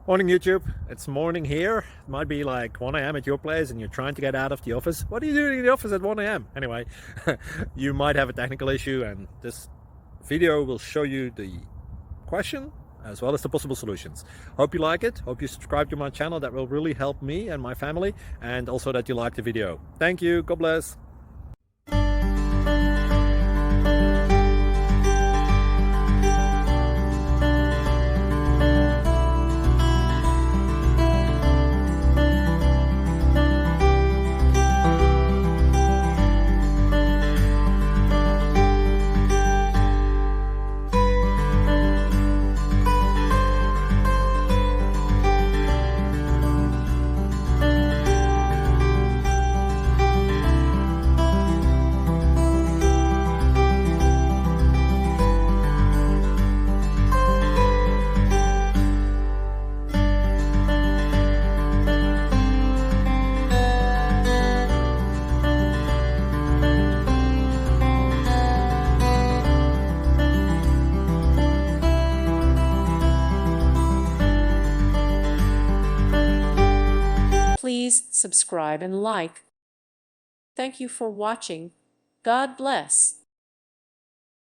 Morning YouTube, it's morning here. It might be like 1 a.m. at your place and you're trying to get out of the office. What are you doing in the office at 1 a.m.? Anyway, you might have a technical issue and this video will show you the question as well as the possible solutions. Hope you like it, hope you subscribe to my channel. That will really help me and my family, and also that you like the video. Thank you, God bless. Please subscribe and like. Thank you for watching. God bless.